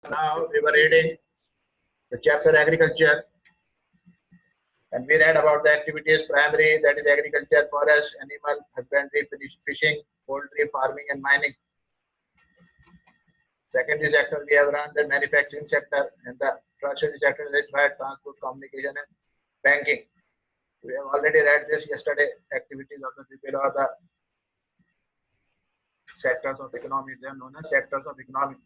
Now we were reading the chapter agriculture, and we read about the activities primary, that is agriculture, forest, animal husbandry, fishing, poultry, farming, and mining. Secondary sector we have run the manufacturing sector, and the tertiary sector is trade, transport, communication, and banking. We have already read this yesterday. Activities of the people or the sectors of economy. They are known as sectors of economy.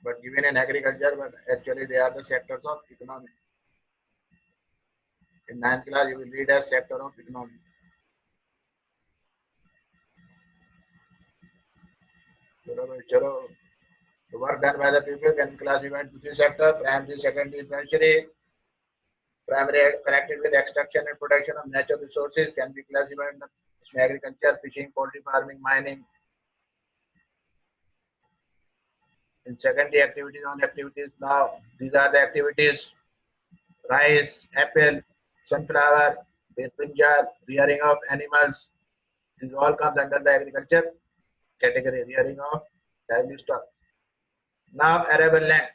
But given in agriculture, but actually they are the sectors of economy. In 9th class, you will read as sector of economy. Chalo, the work done by the people can classify into three sector: primary, secondary, tertiary. Primary connected with extraction and production of natural resources can be classified in agriculture, fishing, poultry farming, mining. In secondary activities on activities now, these are the activities: rice, apple, sunflower, brinjal, rearing of animals. This all comes under the agriculture category, rearing of livestock. Now arable land.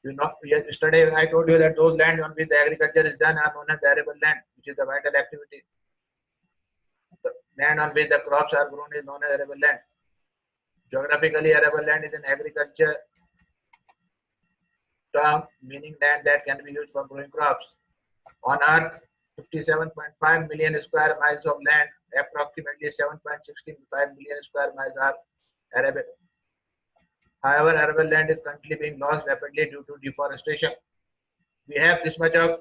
You know, yesterday I told you that those lands on which the agriculture is done are known as the arable land, which is the vital activity. The land on which the crops are grown is known as arable land. Geographically, arable land is an agriculture term meaning land that can be used for growing crops. On Earth, 57.5 million square miles of land, approximately 7.65 million square miles are arable. However, arable land is currently being lost rapidly due to deforestation. We have this much of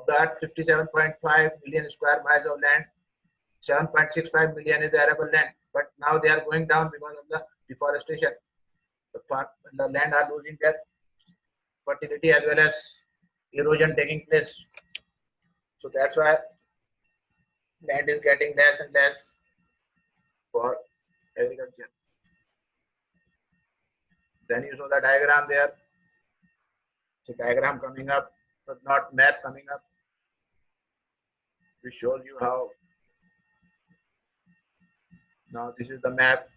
the Earth, 57.5 million square miles of land, 7.65 million is arable land. But now they are going down because of the deforestation. The land are losing their fertility as well as erosion taking place. So that's why land is getting less and less for agriculture. Then you saw the diagram there. So diagram coming up, but not map coming up, which shows you how. Now this is the map.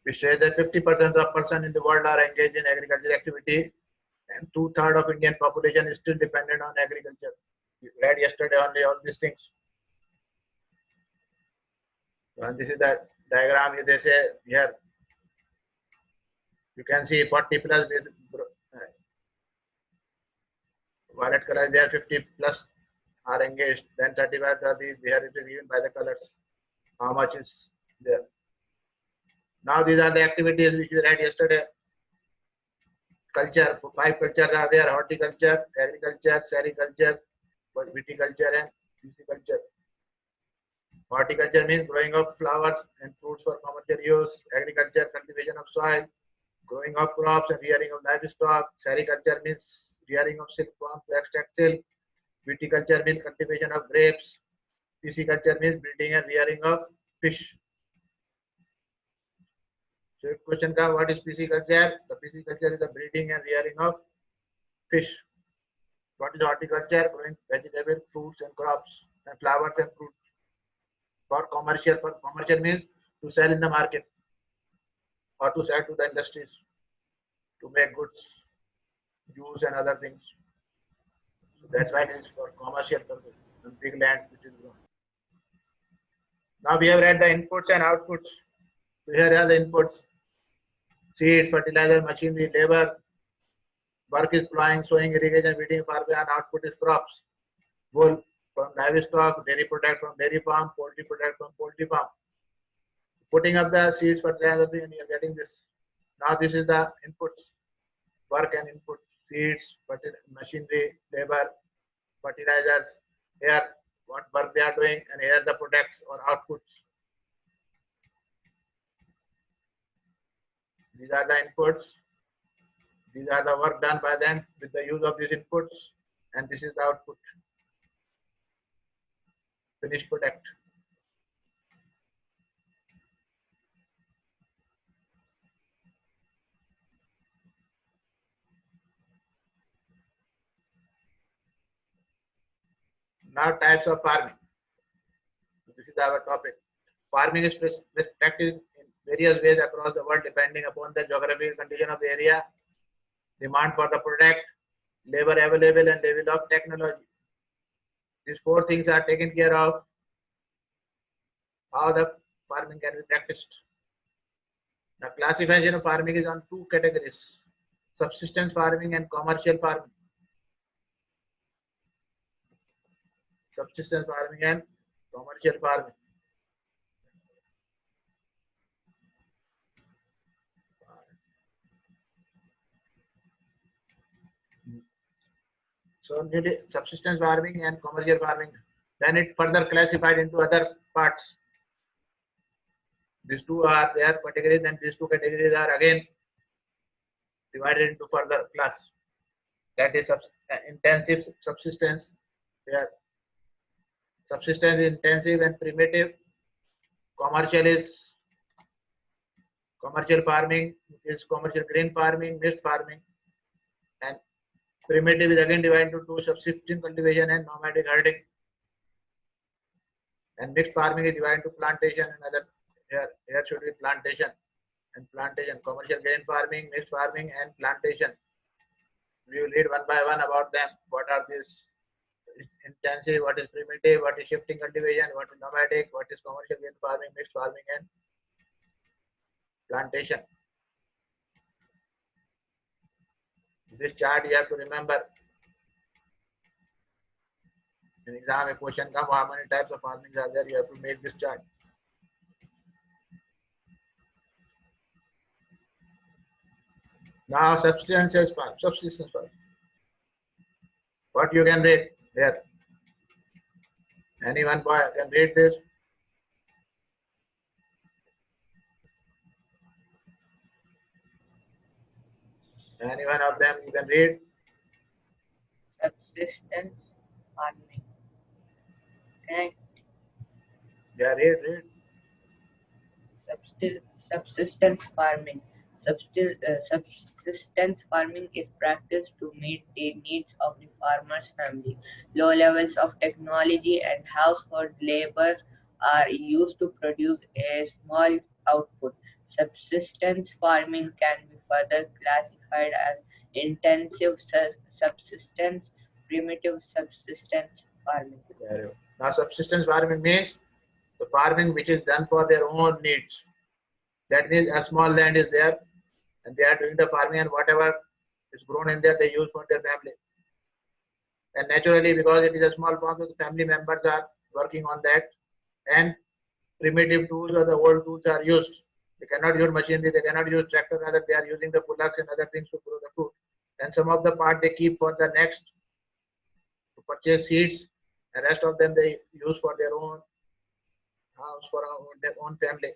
We say that 50% of persons in the world are engaged in agricultural activity, and 2/3 of Indian population is still dependent on agriculture. We read yesterday only all these things. And this is the diagram. They say here you can see 40 plus with violet color. There 50 plus are engaged. Then 35 are these. Here it is given by the colors. How much is there? Now these are the activities which we read yesterday. Culture. 5 cultures are there: horticulture, agriculture, sericulture, viticulture, and pisciculture. Horticulture means growing of flowers and fruits for commercial use. Agriculture, cultivation of soil, growing of crops and rearing of livestock. Sericulture means rearing of silkworm to extract silk. Viticulture means cultivation of grapes. Pisciculture means breeding and rearing of fish. So if question comes, what is pisciculture? The pisciculture is the breeding and rearing of fish. What is horticulture? Growing vegetables, fruits and crops and flowers and fruits. For commercial means to sell in the market or to sell to the industries to make goods, juice and other things. So that's why it is for commercial purpose and big lands which is grown. Now we have read the inputs and outputs. So here are the inputs: seed, fertilizer, machinery, labor. Work is plowing, sowing, irrigation, weeding, farming, and output is crops. Wool from livestock, dairy product from dairy farm, poultry product from poultry farm. Putting up the seeds, fertilizer, and you are getting this. Now this is the inputs, work and input: seeds, machinery, labor, fertilizers. Here what work they are doing, and here the products or outputs. These are the inputs. These are the work done by them with the use of these inputs, and this is the output, finished product. Now types of farming. This is our topic. Farming is practiced in various ways across the world depending upon the geographical condition of the area, demand for the product, labor available, and level of technology. These four things are taken care of how the farming can be practiced. The classification of farming is on two categories: subsistence farming and commercial farming. Subsistence farming and commercial farming. So newly subsistence farming and commercial farming. Then it further classified into other parts. These two are their categories, and these two categories are again divided into further class. That is intensive subsistence. Where subsistence is intensive and primitive. Commercial is commercial farming, is commercial grain farming, mixed farming, and primitive is again divided into two: subsistence cultivation and nomadic herding. And mixed farming is divided into plantation and other. Here should be plantation and plantation, commercial grain farming, mixed farming, and plantation. We will read one by one about them. What are these? Intensive, what is primitive, what is shifting cultivation, what is nomadic, what is commercial grain farming, mixed farming, and plantation. This chart you have to remember. In exam, a question comes, how many types of farming are there? You have to make this chart. Now, subsistence farm. Subsistence farm. What you can read there? Anyone boy can read this? Any one of them you can read? Subsistence farming. And Yeah, read. subsistence farming. Subsistence farming is practiced to meet the needs of the farmer's family. Low levels of technology and household labor are used to produce a small output. Subsistence farming can be further classified as intensive subsistence, primitive subsistence farming. Now, subsistence farming means the farming which is done for their own needs. That means a small land is there and they are doing the farming, and whatever is grown in there they use for their family. And naturally, because it is a small farm, the family members are working on that, and primitive tools or the old tools are used. They cannot use machinery, they cannot use tractor, rather they are using the bullocks and other things to grow the food. And some of the part they keep for the next to purchase seeds, and rest of them they use for their own house, for their own family.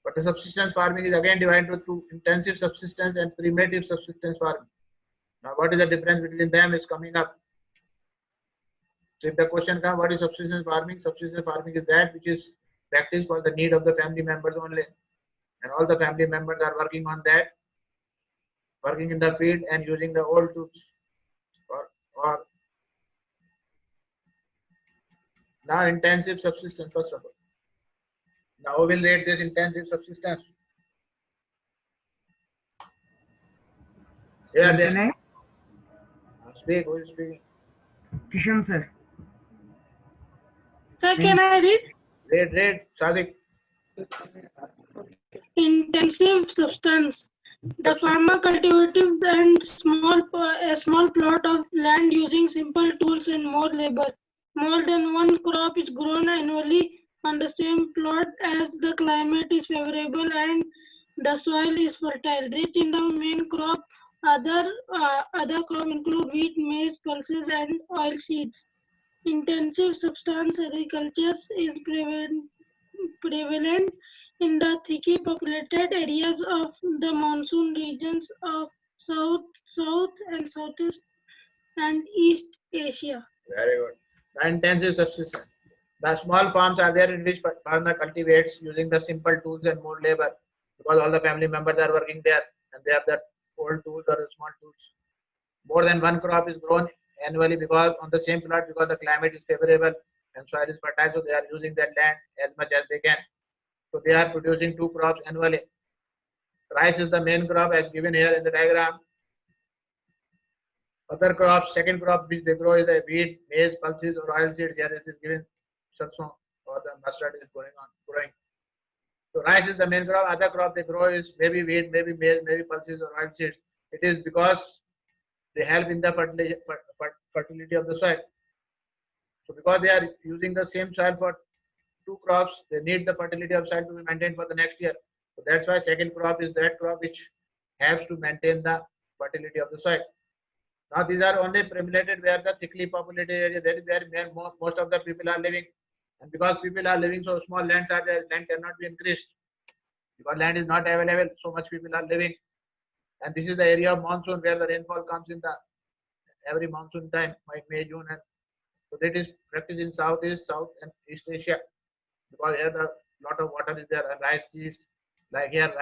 But the subsistence farming is again divided into intensive subsistence and primitive subsistence farming. Now, what is the difference between them is coming up. So, if the question comes, what is subsistence farming? Subsistence farming is that which is practiced for the need of the family members only, and all the family members are working on that, working in the field and using the old tools. Or now intensive subsistence first of all. Now we will rate this intensive subsistence. Yeah, Can I? speak. Who is speaking? Kishan sir. Sir, can I read? Read, Sadiq. Intensive substance. The farmer cultivates and a small plot of land using simple tools and more labor. More than one crop is grown annually on the same plot as the climate is favorable and the soil is fertile. Rich in the main crop, other crops include wheat, maize, pulses, and oil seeds. Intensive substance agriculture is prevalent in the thickly populated areas of the monsoon regions of South and Southeast and East Asia. Very good. The intensive subsistence. The small farms are there in which farmer cultivates using the simple tools and more labor, because all the family members are working there and they have that old tools or small tools. More than one crop is grown annually because on the same plot, because the climate is favorable and soil is fertile, so they are using that land as much as they can. So they are producing 2 crops annually. Rice is the main crop as given here in the diagram. Other crops, second crop which they grow is the wheat, maize, pulses or oil seeds. Here it is given sarson or the mustard is growing. So rice is the main crop. Other crop they grow is maybe wheat, maybe maize, maybe pulses or oil seeds. It is because they help in the fertility of the soil. So because they are using the same soil for 2 crops, they need the fertility of soil to be maintained for the next year. So that's why second crop is that crop which helps to maintain the fertility of the soil. Now these are only primulated where the thickly populated area, that is where most of the people are living. And because people are living, so small lands are there, land cannot be increased. Because land is not available, so much people are living. And this is the area of monsoon where the rainfall comes in the every monsoon time, like May, June. And so that is practiced in Southeast, South and East Asia. Because here the lot of water is there, and rice needs, like here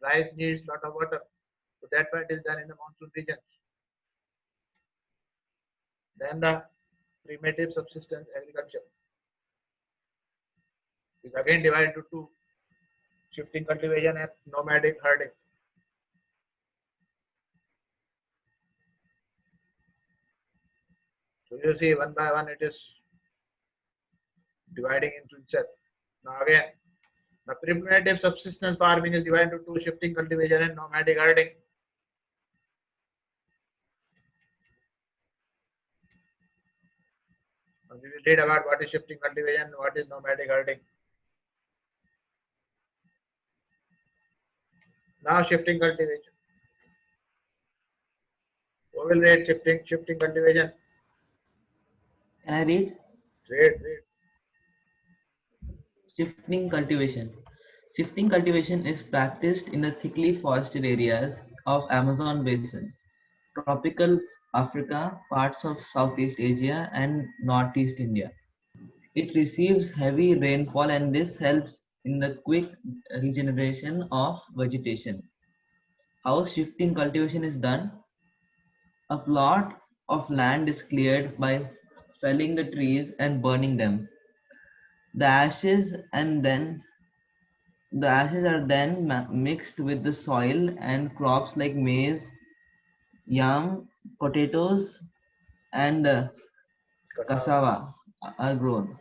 rice needs lot of water. So that's why it is done in the monsoon regions. Then the primitive subsistence agriculture is again divided into 2: shifting cultivation and nomadic herding. So you see one by one it is dividing into itself. Now again, the primitive subsistence farming is divided into 2: shifting cultivation and nomadic herding. Now we will read about what is shifting cultivation and what is nomadic herding. Now shifting cultivation. Who will read shifting cultivation? Can I read? Read. Shifting cultivation. Shifting cultivation is practiced in the thickly forested areas of Amazon basin, tropical Africa, parts of Southeast Asia and Northeast India. It receives heavy rainfall and this helps in the quick regeneration of vegetation. How shifting cultivation is done? A plot of land is cleared by felling the trees and burning them. The ashes are then mixed with the soil and crops like maize, yam, potatoes, and cassava are grown.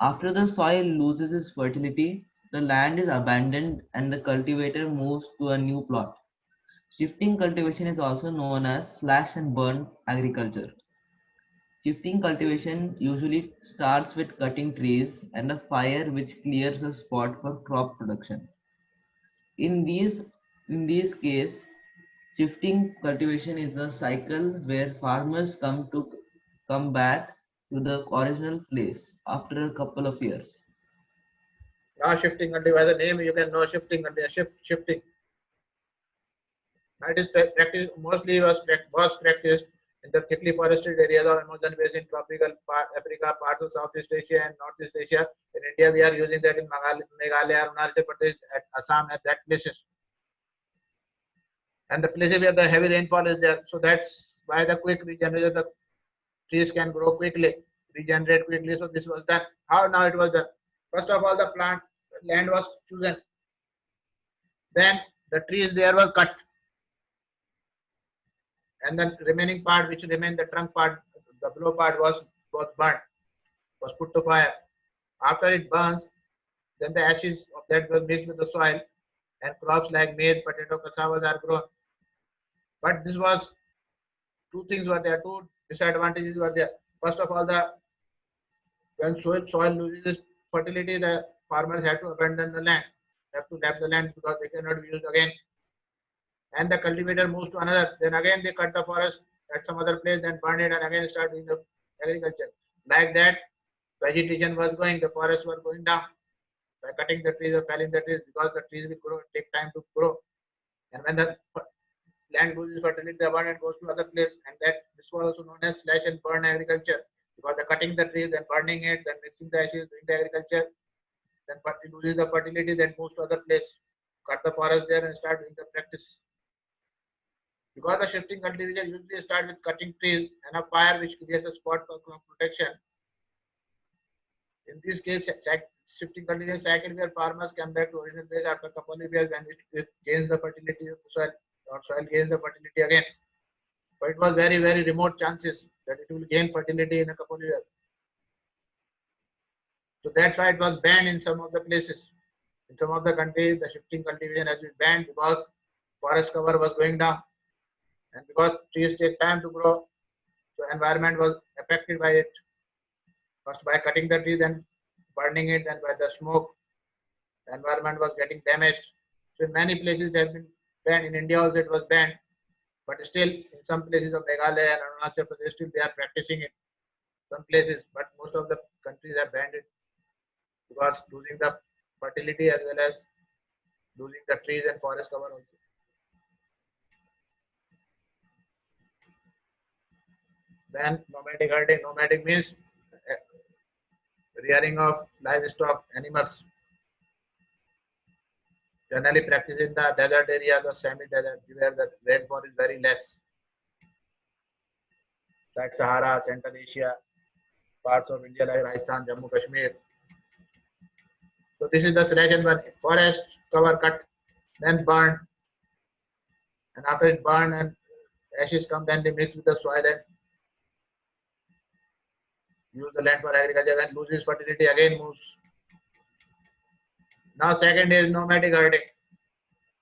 After the soil loses its fertility, the land is abandoned and the cultivator moves to a new plot. Shifting cultivation is also known as slash and burn agriculture. Shifting cultivation usually starts with cutting trees and a fire which clears a spot for crop production. In these case, shifting cultivation is a cycle where farmers come back to the original place after a couple of years. Now shifting cultivation, by the name you can know shifting cultivation, shifting. Now it is practiced mostly was practiced in the thickly forested areas of Amazon basin, tropical Africa, parts of Southeast Asia and Northeast Asia. In India, we are using that in Meghalaya, Arunachal Pradesh, at Assam, and that places. And the places where the heavy rainfall is there, so that's why the quick regeneration, the trees can grow quickly, regenerate quickly. So this was done. How now it was done? First of all, the land was chosen. Then the trees there were cut. And the remaining part, which remained the trunk part, the below part was burnt, was put to fire. After it burns, then the ashes of that was mixed with the soil and crops like maize, potato, cassava are grown. But this was, 2 things were there, 2 disadvantages were there. First of all, when soil loses its fertility, the farmers have to abandon the land, have to leave the land because they cannot be used again. And the cultivator moves to another, then again they cut the forest at some other place, then burn it and again start doing the agriculture. Like that, vegetation was going, the forests were going down by cutting the trees or felling the trees, because the trees will grow, take time to grow. And when the land loses fertility, the abundance goes to other place, and this was also known as slash and burn agriculture, because the cutting the trees, then burning it, then mixing the ashes, doing the agriculture, then it loses the fertility, then moves to other place, cut the forest there and start doing the practice. Because the shifting cultivation usually start with cutting trees and a fire which creates a spot for crop protection. In this case, shifting continuous cycle where farmers come back to original place after a couple of years when it gains the fertility of the soil, or soil gains the fertility again. But it was very, very remote chances that it will gain fertility in a couple of years. So that's why it was banned in some of the places. In some of the countries, the shifting cultivation has been banned because forest cover was going down, and because trees take time to grow, so environment was affected by it. First by cutting the tree, then burning it, then by the smoke, the environment was getting damaged. So in many places it has been banned. In India also it was banned, but still in some places of Meghalaya and Arunachal Pradesh still they are practicing it. Some places, but most of the countries have banned it because losing the fertility as well as losing the trees and forest cover also. Then nomadic herding. Nomadic means rearing of livestock animals. Generally practiced in the desert areas or semi-desert where the rainfall is very less, like Sahara, Central Asia, parts of India like Rajasthan, Jammu, Kashmir. So this is the slash and burn. Forest cover cut, then burn, and after it burn and ashes come, then they mix with the soil and use the land for agriculture and loses fertility again moves. Now second is nomadic herding.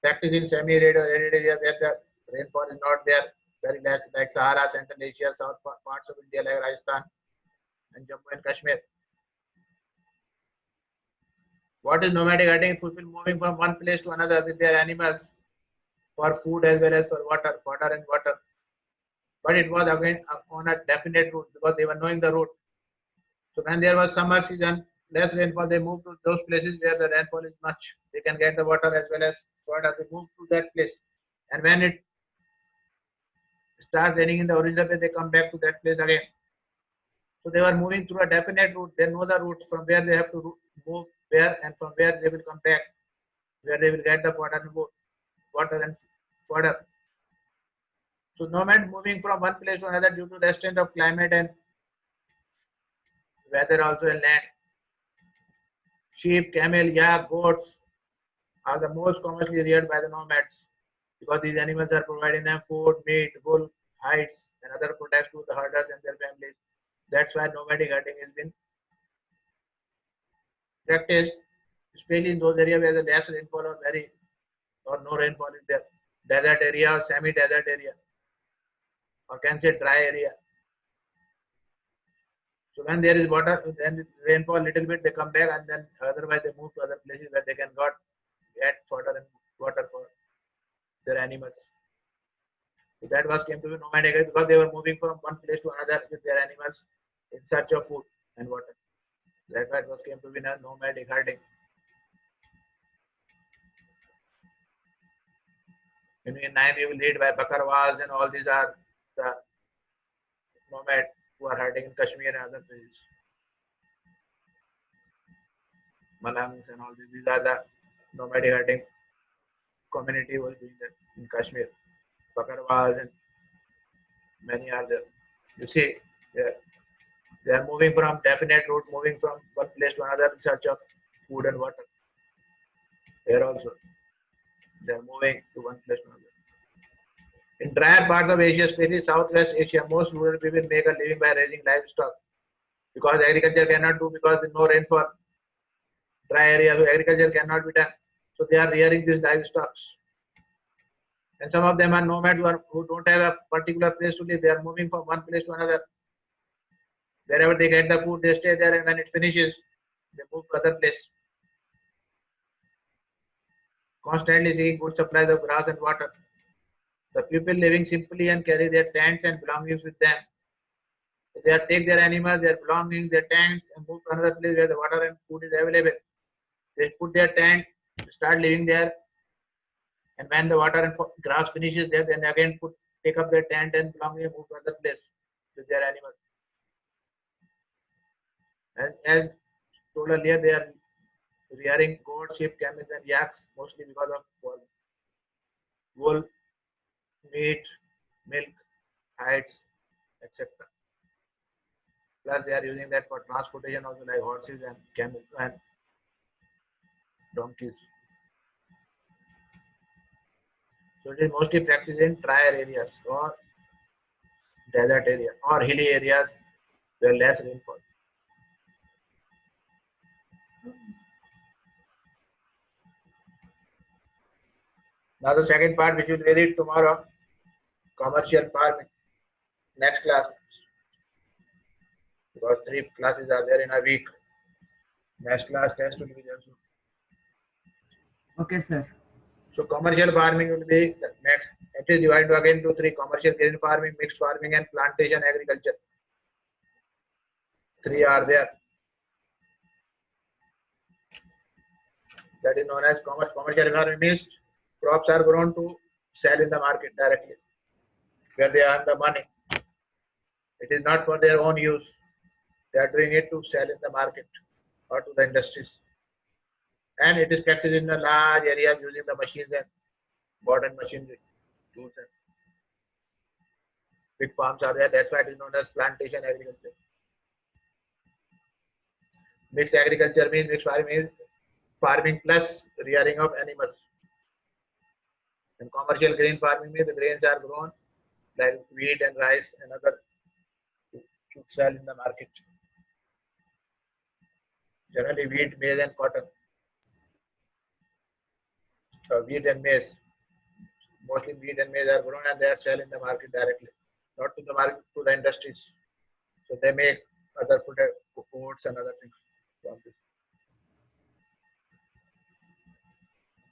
Practice in semi-arid area where the rainfall is not there, very less, like Sahara, Central Asia, south parts of India like Rajasthan and Jammu and Kashmir. What is nomadic herding? People moving from one place to another with their animals for food as well as for water, fodder and water. But it was again on a definite route because they were knowing the route. So when there was summer season, less rainfall, they moved to those places where the rainfall is much. They can get the water as well as water. They move to that place. And when it starts raining in the original place, they come back to that place again. So they were moving through a definite route. They know the route from where they have to move where and from where they will come back, where they will get the water and fodder. So nomad moving from one place to another due to restraint of climate and weather also and land. Sheep, camel, yak, goats are the most commonly reared by the nomads because these animals are providing them food, meat, wool, hides, and other products to the herders and their families. That's why nomadic herding has been practiced, especially in those areas where the less rainfall or no rainfall is there, desert area or semi-desert area, or can say dry area. So when there is water, then rainfall little bit, they come back, and then otherwise they move to other places where they can get fodder and water for their animals. So that was came to be nomadic because they were moving from one place to another with their animals in search of food and water. That's why it was came to be nomadic herding. In 9 you will read by Bakarwals and all these are the nomads who are herding in Kashmir and other places. Malangs and all these are the nomadic herding community who is doing that in Kashmir. Bakarwals and many are there. You see, they are moving from definite route, moving from one place to another in search of food and water. Here also, they are moving to one place to another. In drier parts of Asia, especially Southwest Asia, most rural people make a living by raising livestock because agriculture cannot do because there is no rainfall. Dry area, so agriculture cannot be done. So they are rearing these livestock. And some of them are nomads who don't have a particular place to live. They are moving from one place to another. Wherever they get the food, they stay there, and when it finishes, they move to other place. Constantly seeking good supplies of grass and water. The people living simply and carry their tents and belongings with them. So they take their animals, their belongings, their tents, and move to another place where the water and food is available. They put their tent, start living there, and when the water and grass finishes there, then again take up their tent and belongings and move to another place with their animals. As told earlier, they are rearing goats, sheep, camels, and yaks mostly because of wool, meat, milk, hides, etc. Plus, they are using that for transportation also, like horses and camels and donkeys. So it is mostly practiced in drier areas or desert area or hilly areas where less rainfall. Now the second part which we will read tomorrow, commercial farming, next class, because 3 classes are there in a week. Next class test will be there soon. Okay, sir. So commercial farming will be the next. It is divided again to 3: commercial green farming, mixed farming, and plantation agriculture. 3 are there. That is known as commercial farming. Means crops are grown to sell in the market directly, where they earn the money. It is not for their own use. They are doing it to sell in the market or to the industries. And it is practiced in a large area using the machines and modern machinery tools. And big farms are there. That's why it is known as plantation agriculture. Mixed agriculture means mixed farming is farming plus rearing of animals. And commercial grain farming means the grains are grown like wheat and rice and other to sell in the market. Generally wheat, maize and cotton. Wheat and maize. Mostly wheat and maize are grown and they are sold in the market directly, not to the market, to the industries. So they make other foods and other things from this.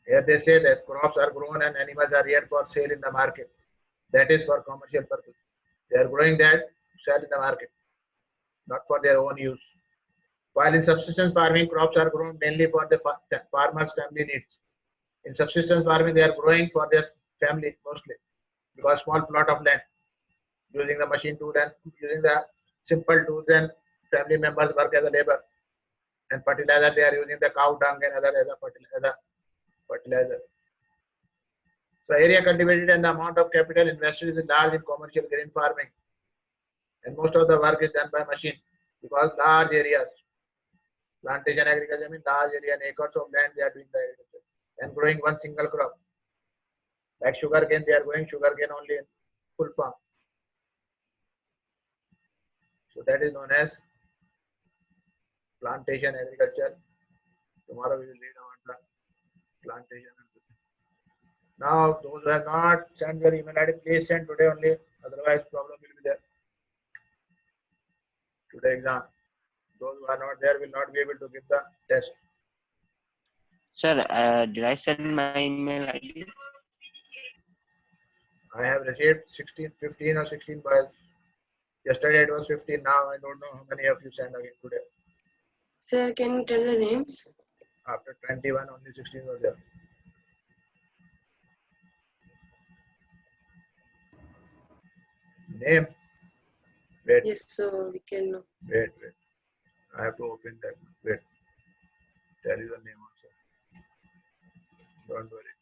Here they say that crops are grown and animals are reared for sale in the market. That is for commercial purpose. They are growing that to sell in the market, not for their own use. While in subsistence farming, crops are grown mainly for the farmer's family needs. In subsistence farming, they are growing for their family mostly, because small plot of land, using the machine tool and using the simple tools, and family members work as a labor. And fertilizer, they are using the cow dung and other as a fertilizer. So area cultivated and the amount of capital invested is large in commercial grain farming. And most of the work is done by machine, because large areas, plantation agriculture means large area and acres of land they are doing the agriculture and growing one single crop. Like sugarcane, they are growing sugarcane only in full farm. So that is known as plantation agriculture. Tomorrow we will read about the plantation. Now, those who have not sent their email ID, please send today only. Otherwise, problem will be there. Today exam. Those who are not there will not be able to give the test. Sir, did I send my email ID? I have received 16, 15 or 16 files. Yesterday it was 15. Now I don't know how many of you sent again today. Sir, can you tell the names? After 21, only 16 were there. Name? Wait, Yes, so we can know. wait. I have to open that. Wait. Tell you the name also. Don't worry.